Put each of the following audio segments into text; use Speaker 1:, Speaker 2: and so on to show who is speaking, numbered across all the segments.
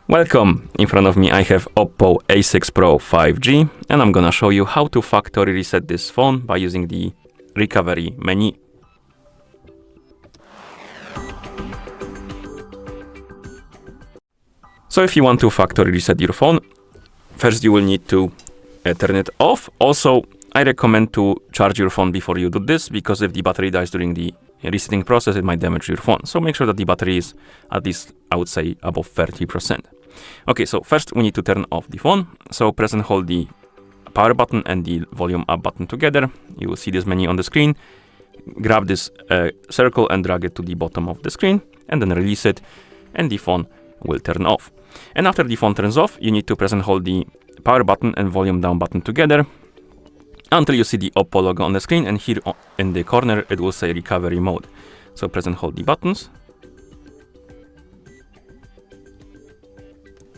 Speaker 1: Welcome! In front of me I have OPPO A6 Pro 5G and I'm gonna show you how to factory reset this phone by using the recovery menu. So if you want to factory reset your phone, first you will need to turn it off. Also, I recommend to charge your phone before you do this, because if the battery dies during the resetting process, it might damage your phone. So make sure that the battery is at least, I would say, above 30%. Okay, so first we need to turn off the phone. So press and hold the power button and the volume up button together. You will see this menu on the screen. Grab this circle and drag it to the bottom of the screen and then release it and the phone will turn off. And after the phone turns off, you need to press and hold the power button and volume down button together until you see the OPPO logo on the screen, and here in the corner it will say recovery mode. So press and hold the buttons.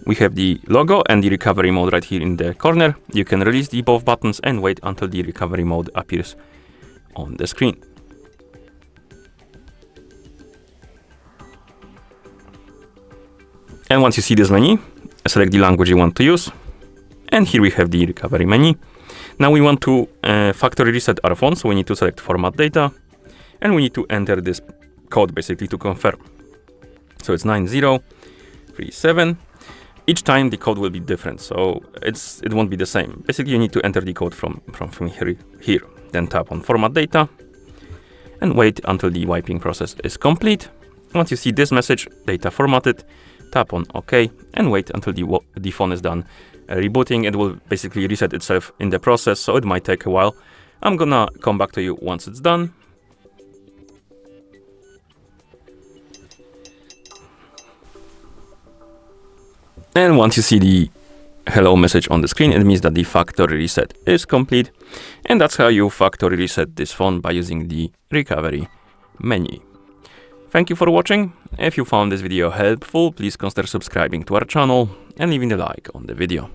Speaker 1: We have the logo and the recovery mode right here in the corner. You can release the both buttons and wait until the recovery mode appears on the screen. And once you see this menu, select the language you want to use. And here we have the recovery menu. Now we want to factory reset our phone, so we need to select format data. And we need to enter this code basically to confirm. So it's 9037. Each time the code will be different, so it won't be the same. Basically you need to enter the code from here. Then tap on format data and wait until the wiping process is complete. Once you see this message, data formatted, tap on OK and wait until the phone is done rebooting. It will basically reset itself in the process, so it might take a while. I'm gonna come back to you once it's done. And once you see the hello message on the screen, it means that the factory reset is complete. And that's how you factory reset this phone by using the recovery menu. Thank you for watching. If you found this video helpful, please consider subscribing to our channel and leaving a like on the video.